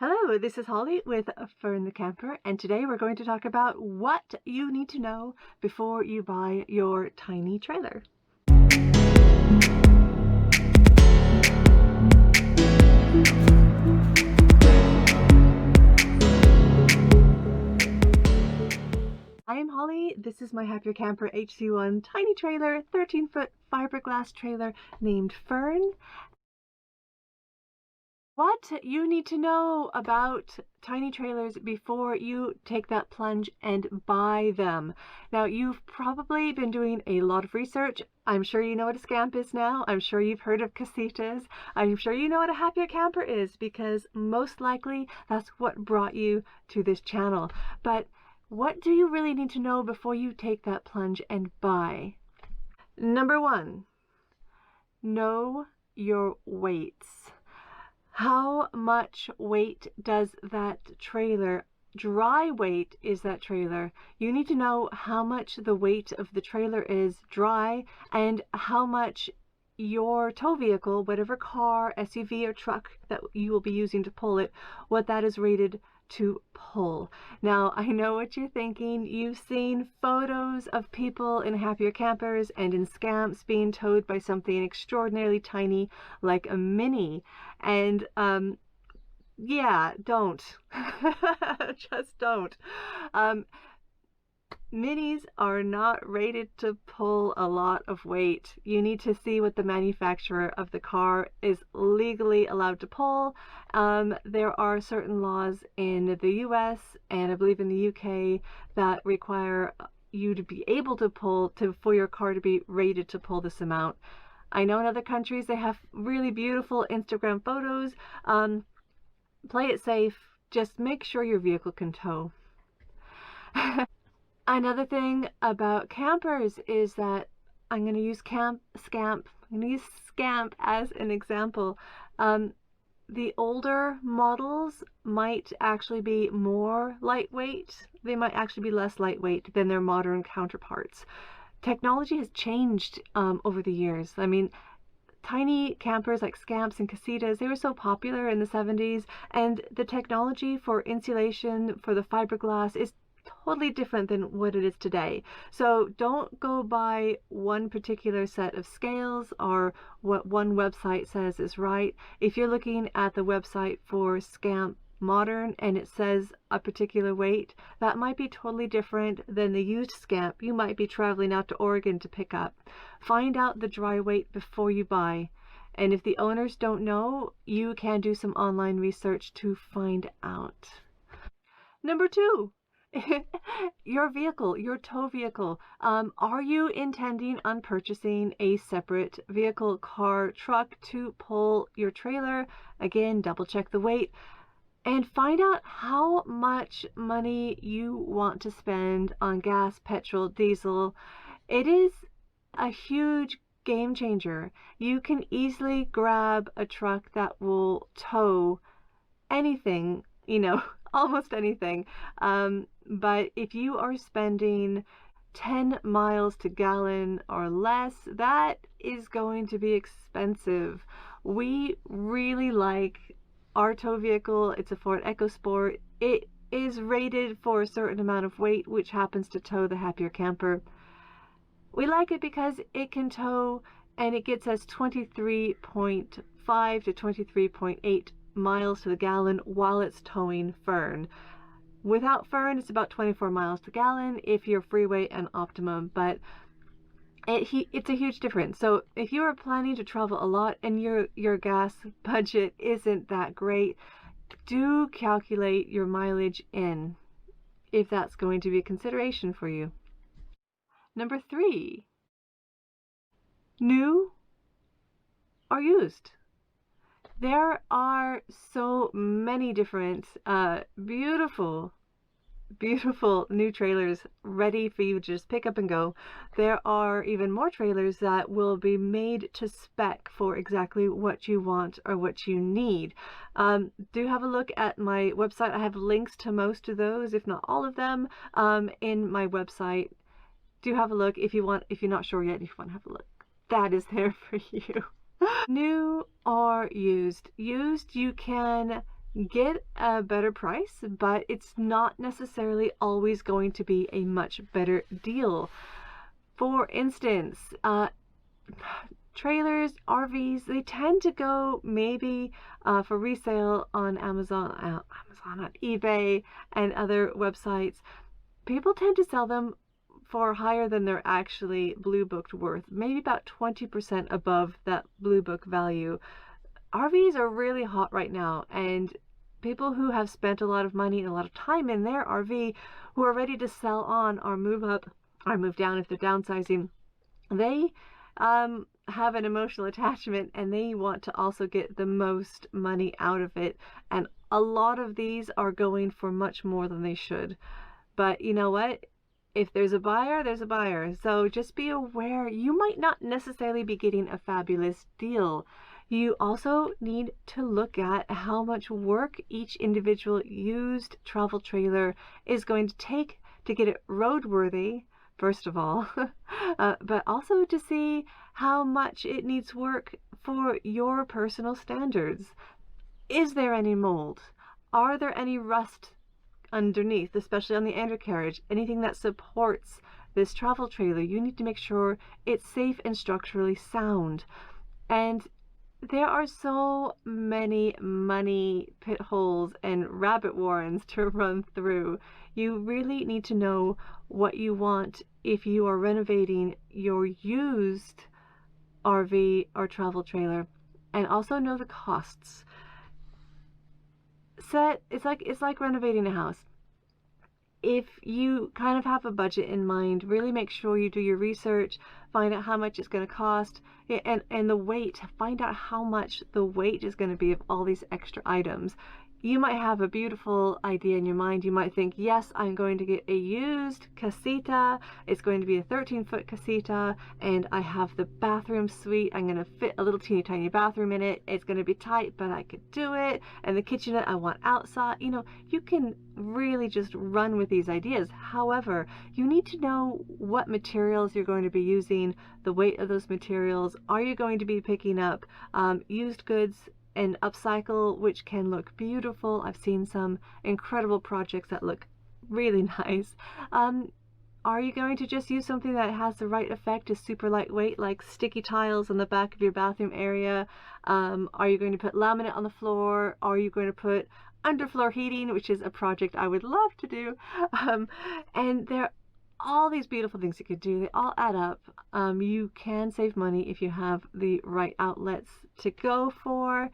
Hello, this is Holly with Fern the Camper, and today we're going to talk about what you need to know before you buy your tiny trailer. I am Holly. This is my Have Your Camper HC1 tiny trailer, 13-foot fiberglass trailer named Fern. What you need to know about tiny trailers before you take that plunge and buy them. Now, you've probably been doing a lot of research. I'm sure you know what a scamp is now. I'm sure you've heard of casitas. I'm sure you know what a happier camper is, because most likely that's what brought you to this channel. But what do you really need to know before you take that plunge and buy? Number one, know your weights. How much weight does that trailer, dry weight is that trailer? You need to know how much the weight of the trailer is dry and how much your tow vehicle, whatever car, SUV, or truck that you will be using to pull it, what that is rated to pull. Now, I know what you're thinking. You've seen photos of people in happier campers and in scamps being towed by something extraordinarily tiny like a mini. And yeah, don't. Just don't. Minis are not rated to pull a lot of weight. You need to see what the manufacturer of the car is legally allowed to pull. There are certain laws in the US and I believe in the UK that require you to be able to pull for your car to be rated to pull this amount. I know in other countries they have really beautiful Instagram photos. Play it safe. Just make sure your vehicle can tow. Another thing about campers is that I'm going to use scamp as an example. The older models might actually be more lightweight. They might actually be less lightweight than their modern counterparts. Technology has changed over the years. I mean, tiny campers like scamps and casitas, they were so popular in the 70s, and the technology for insulation for the fiberglass is totally different than what it is today. So don't go by one particular set of scales or what one website says is right. If you're looking at the website for Scamp Modern and it says a particular weight, that might be totally different than the used scamp you might be traveling out to Oregon to pick up. Find out the dry weight before you buy. And if the owners don't know, you can do some online research to find out. Number two, your vehicle, your tow vehicle. Are you intending on purchasing a separate vehicle, car, truck to pull your trailer? Again, double check the weight and find out how much money you want to spend on gas, petrol, diesel. It is a huge game changer. You can easily grab a truck that will tow anything, almost anything. But if you are spending 10 miles to gallon or less, that is going to be expensive. We really like our tow vehicle. It's a Ford EcoSport. It is rated for a certain amount of weight, which happens to tow the happier camper. We like it because it can tow and it gets us 23.5 to 23.8 miles to the gallon while it's towing Fern. Without Fern, it's about 24 miles to gallon if you're freeway and optimum, but it's a huge difference. So if you are planning to travel a lot and your gas budget isn't that great, do calculate your mileage in if that's going to be a consideration for you. Number three, new or used. There are so many different beautiful new trailers ready for you to just pick up and go. There are even more trailers that will be made to spec for exactly what you want or what you need. Do have a look at my website. I have links to most of those, if not all of them, in my website. Do have a look if you're not sure yet, if you want to have a look. That is there for you. New or used. Used, you can get a better price, but it's not necessarily always going to be a much better deal. For instance, trailers, RVs, they tend to go maybe for resale on Amazon, on eBay, and other websites. People tend to sell them for higher than they're actually Blue Booked worth, maybe about 20% above that Blue Book value. RVs are really hot right now, and people who have spent a lot of money and a lot of time in their RV, who are ready to sell on or move up or move down if they're downsizing, they have an emotional attachment, and they want to also get the most money out of it. And a lot of these are going for much more than they should. But you know what? If there's a buyer, there's a buyer. So just be aware, you might not necessarily be getting a fabulous deal. You also need to look at how much work each individual used travel trailer is going to take to get it roadworthy, first of all, but also to see how much it needs work for your personal standards. Is there any mold? Are there any rust underneath, especially on the undercarriage? Anything that supports this travel trailer, you need to make sure it's safe and structurally sound. And there are so many money pit holes and rabbit warrens to run through. You really need to know what you want if you are renovating your used RV or travel trailer, and also know the costs. It's like renovating a house. If you kind of have a budget in mind, really make sure you do your research, find out how much it's going to cost, and the weight. Find out how much the weight is going to be of all these extra items. You might have a beautiful idea in your mind. You might think, yes, I'm going to get a used casita. It's going to be a 13-foot casita, and I have the bathroom suite. I'm going to fit a little teeny tiny bathroom in it. It's going to be tight, but I could do it. And the kitchenette I want outside. You know, you can really just run with these ideas. However, you need to know what materials you're going to be using, the weight of those materials. Are you going to be picking up used goods and upcycle, which can look beautiful? I've seen some incredible projects that look really nice. Are you going to just use something that has the right effect, is super lightweight, like sticky tiles on the back of your bathroom area? Are you going to put laminate on the floor? Are you going to put underfloor heating, which is a project I would love to do? And there are all these beautiful things you could do. They all add up. You can save money if you have the right outlets to go for.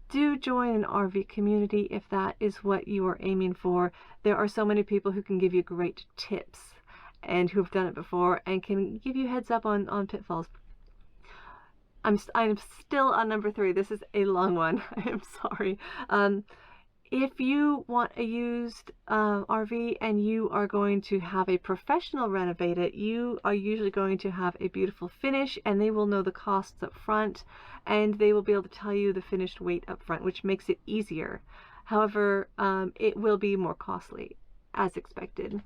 Do join an RV community if that is what you are aiming for. There are so many people who can give you great tips and who've done it before and can give you heads up on pitfalls. I'm still on number 3. This is a long one. I am sorry. If you want a used RV and you are going to have a professional renovate it, you are usually going to have a beautiful finish, and they will know the costs up front, and they will be able to tell you the finished weight up front, which makes it easier. However, it will be more costly, as expected.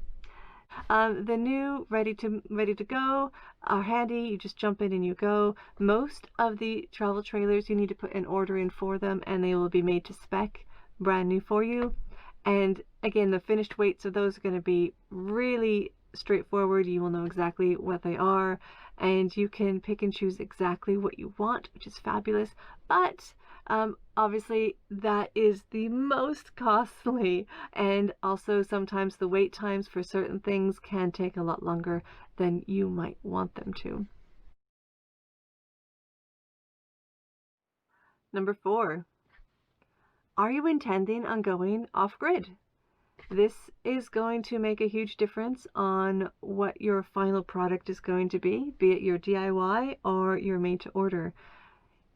The new ready to go are handy. You just jump in and you go. Most of the travel trailers, you need to put an order in for them, and they will be made to spec, brand new for you. And again, the finished weights of those are going to be really straightforward. You will know exactly what they are, and you can pick and choose exactly what you want, which is fabulous. But obviously that is the most costly, and also sometimes the wait times for certain things can take a lot longer than you might want them to. Number 4. Are you intending on going off-grid? This is going to make a huge difference on what your final product is going to be it your DIY or your made-to-order.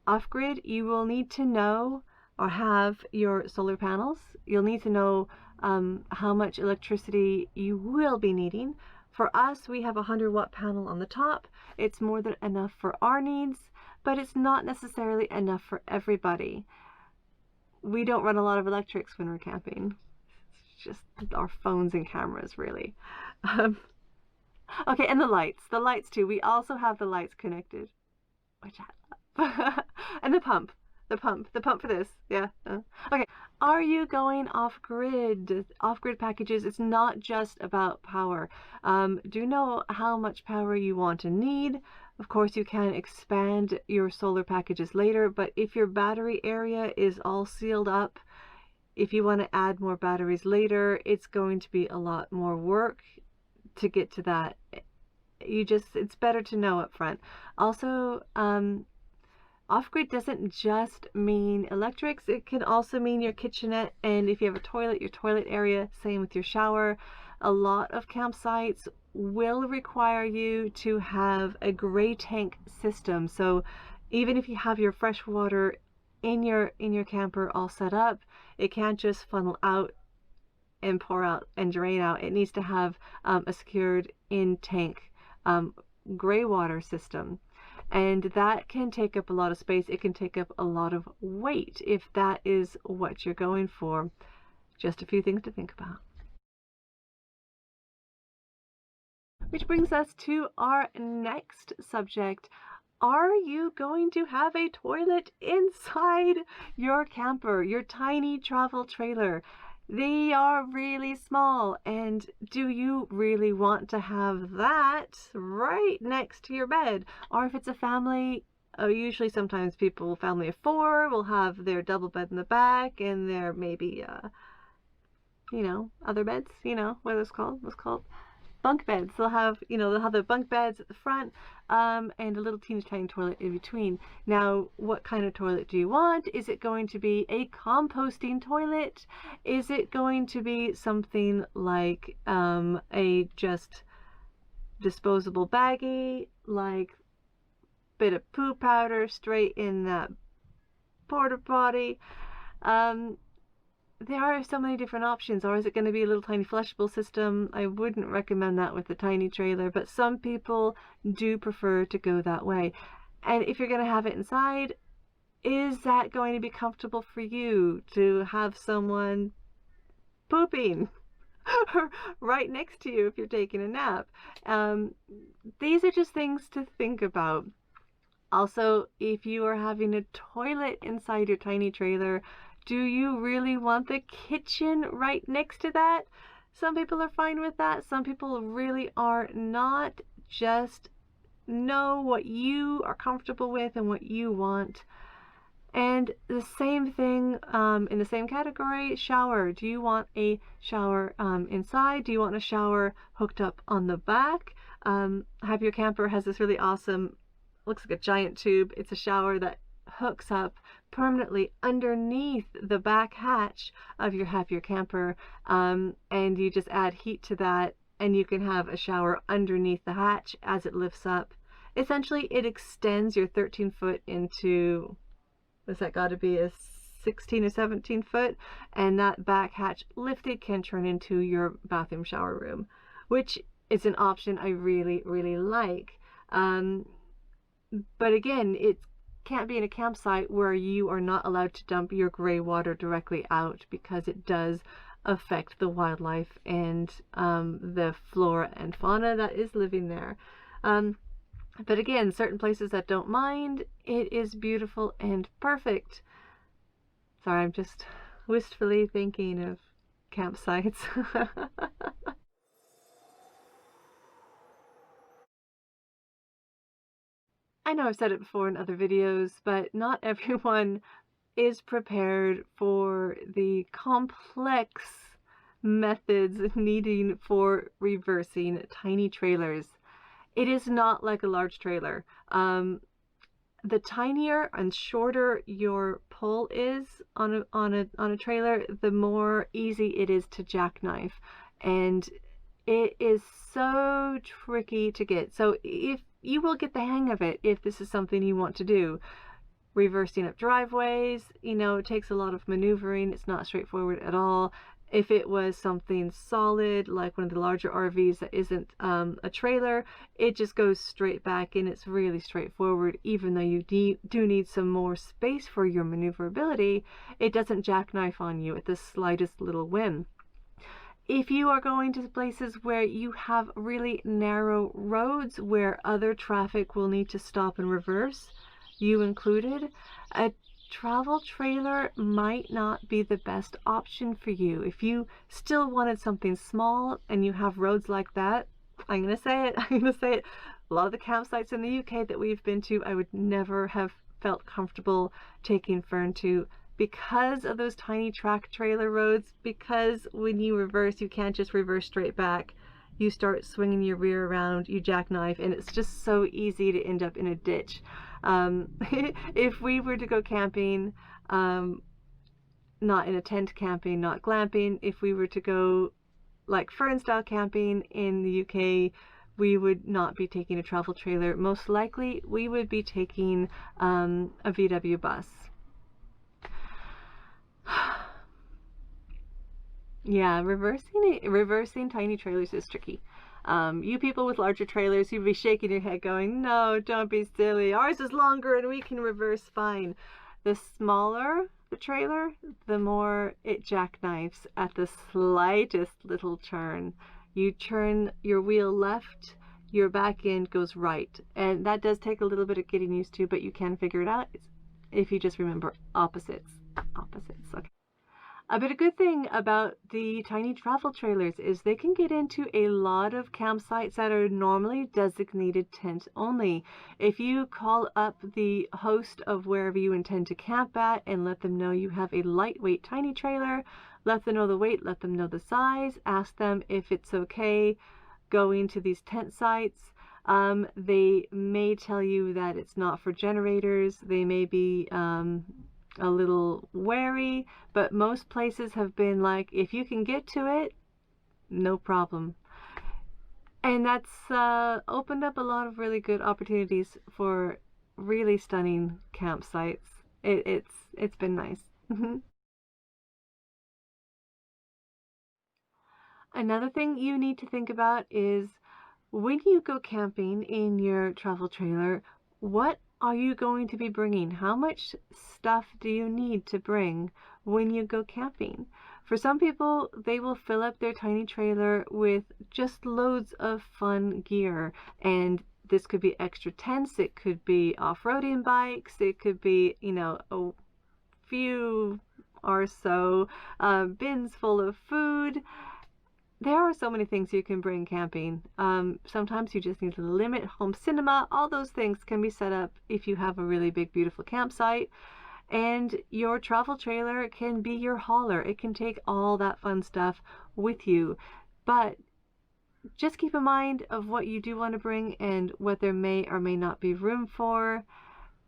Off-grid, you will need to know or have your solar panels. You'll need to know how much electricity you will be needing. For us, we have a 100-watt panel on the top. It's more than enough for our needs, but it's not necessarily enough for everybody. We don't run a lot of electrics when we're camping. It's just our phones and cameras, really. Okay, and the lights too. We also have the lights connected, which I love. And the pump. the pump for this. Yeah. Okay. Are you going off-grid? Off-grid packages, it's not just about power. Do you know how much power you want to need? Of course, you can expand your solar packages later, but if your battery area is all sealed up, if you want to add more batteries later, it's going to be a lot more work to get to that. It's better to know up front. Also, off-grid doesn't just mean electrics, it can also mean your kitchenette, and if you have a toilet, your toilet area, same with your shower. A lot of campsites will require you to have a gray tank system. So even if you have your fresh water in your camper all set up, it can't just funnel out and pour out and drain out. It needs to have a secured in tank gray water system. And that can take up a lot of space. It can take up a lot of weight if that is what you're going for. Just a few things to think about. Which brings us to our next subject. Are you going to have a toilet inside your camper, your tiny travel trailer? They are really small, and do you really want to have that right next to your bed? Or if it's a family, usually sometimes family of 4 will have their double bed in the back and their maybe, other beds, what it's called? What's called? Bunk beds. They'll have the bunk beds at the front, and a little teeny tiny toilet in between. Now, what kind of toilet do you want? Is it going to be a composting toilet? Is it going to be something like a just disposable baggie, like bit of poo powder straight in that porta potty? There are so many different options. Or is it going to be a little tiny flushable system? I wouldn't recommend that with the tiny trailer, but some people do prefer to go that way. And if you're going to have it inside, is that going to be comfortable for you to have someone pooping right next to you if you're taking a nap? These are just things to think about. Also, if you are having a toilet inside your tiny trailer, do you really want the kitchen right next to that? Some people are fine with that. Some people really are not. Just know what you are comfortable with and what you want. And the same thing in the same category, shower. Do you want a shower inside? Do you want a shower hooked up on the back? Have your camper has this really awesome, looks like a giant tube. It's a shower that hooks up permanently underneath the back hatch of your camper, and you just add heat to that, and you can have a shower underneath the hatch as it lifts up. Essentially, it extends your 13-foot into, what's that got to be, a 16 or 17 foot, and that back hatch lifted can turn into your bathroom shower room, which is an option I really, really like. But again, it can't be in a campsite where you are not allowed to dump your gray water directly out, because it does affect the wildlife and the flora and fauna that is living there. But again, certain places that don't mind, it is beautiful and perfect. Sorry, I'm just wistfully thinking of campsites. I know I've said it before in other videos, but not everyone is prepared for the complex methods needing for reversing tiny trailers. It is not like a large trailer. The tinier and shorter your pull is on a trailer, the more easy it is to jackknife, and it is so tricky to get. So if you will get the hang of it, if this is something you want to do, reversing up driveways, it takes a lot of maneuvering. It's not straightforward at all. If it was something solid, like one of the larger RVs that isn't a trailer, it just goes straight back and it's really straightforward. Even though you do need some more space for your maneuverability, it doesn't jackknife on you at the slightest little whim. If you are going to places where you have really narrow roads where other traffic will need to stop and reverse, you included, a travel trailer might not be the best option for you. If you still wanted something small and you have roads like that, I'm going to say it, I'm going to say it. A lot of the campsites in the UK that we've been to, I would never have felt comfortable taking Fern to because of those tiny track trailer roads, because when you reverse, you can't just reverse straight back. You start swinging your rear around, you jackknife, and it's just so easy to end up in a ditch. If we were to go camping, not in a tent camping, not glamping, if we were to go like Fern style camping in the UK, we would not be taking a travel trailer. Most likely we would be taking a VW bus. Yeah, reversing tiny trailers is tricky. You people with larger trailers, you'd be shaking your head going, no, don't be silly. Ours is longer and we can reverse fine. The smaller the trailer, the more it jackknifes at the slightest little turn. You turn your wheel left, your back end goes right. And that does take a little bit of getting used to, but you can figure it out if you just remember opposites. Opposites, okay. But a good thing about the tiny travel trailers is they can get into a lot of campsites that are normally designated tent only. If you call up the host of wherever you intend to camp at and let them know you have a lightweight tiny trailer, let them know the weight, let them know the size, ask them if it's okay going to these tent sites. They may tell you that it's not for generators. They may be a little wary, but most places have been like, if you can get to it, no problem. And that's opened up a lot of really good opportunities for really stunning campsites. It's been nice. Another thing you need to think about is when you go camping in your travel trailer, what are you going to be bringing? How much stuff do you need to bring when you go camping? For some people, they will fill up their tiny trailer with just loads of fun gear. And this could be extra tents, it could be off-roading bikes, it could be, you know, a few or so bins full of food. There are so many things you can bring camping. Sometimes you just need to limit home cinema. All those things can be set up if you have a really big, beautiful campsite. And your travel trailer can be your hauler. It can take all that fun stuff with you. But just keep in mind of what you do want to bring and what there may or may not be room for.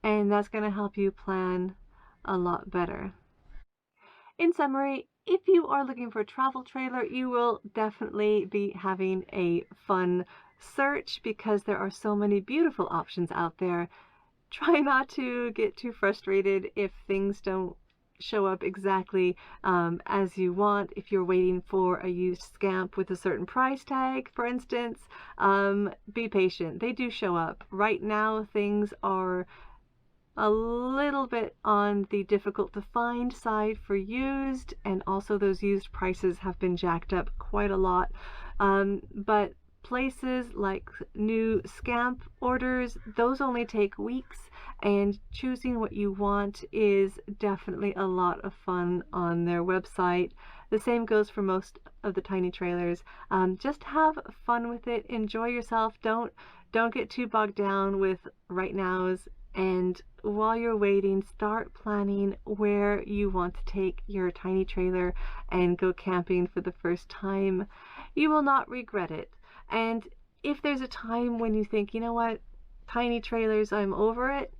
And that's going to help you plan a lot better. In summary, if you are looking for a travel trailer, you will definitely be having a fun search because there are so many beautiful options out there. Try not to get too frustrated if things don't show up exactly as you want. If you're waiting for a used scamp with a certain price tag, for instance, be patient. They do show up. Right now, things are a little bit on the difficult to find side for used, and also those used prices have been jacked up quite a lot. But places like new scamp orders, those only take weeks, and choosing what you want is definitely a lot of fun on their website. The same goes for most of the tiny trailers. Just have fun with it, enjoy yourself, don't get too bogged down with right nows. And while you're waiting, start planning where you want to take your tiny trailer and go camping for the first time. You will not regret it. And if there's a time when you think, you know what, tiny trailers, I'm over it,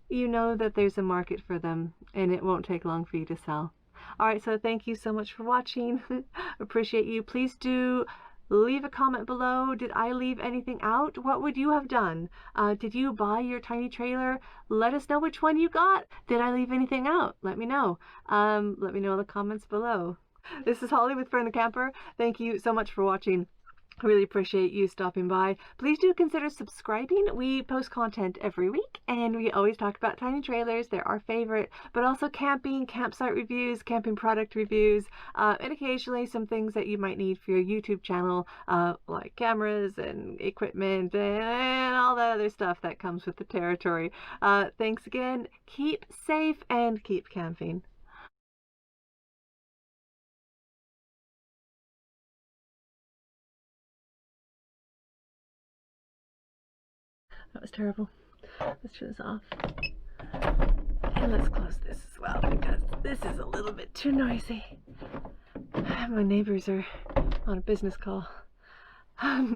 you know that there's a market for them and it won't take long for you to sell. All right, so thank you so much for watching. Appreciate you. Please do leave a comment below. Did I leave anything out? What would you have done? Did you buy your tiny trailer? Let us know which one you got. Did I leave anything out? Let me know. Let me know in the comments below. This is Holly with Fern the Camper. Thank you so much for watching. I really appreciate you stopping by. Please do consider subscribing. We post content every week, and we always talk about tiny trailers. They're our favorite, but also camping, campsite reviews, camping product reviews, and occasionally some things that you might need for your YouTube channel, like cameras and equipment and all that other stuff that comes with the territory. Thanks again. Keep safe and keep camping. That was terrible. Let's turn this off. And let's close this as well because this is a little bit too noisy. My neighbors are on a business call.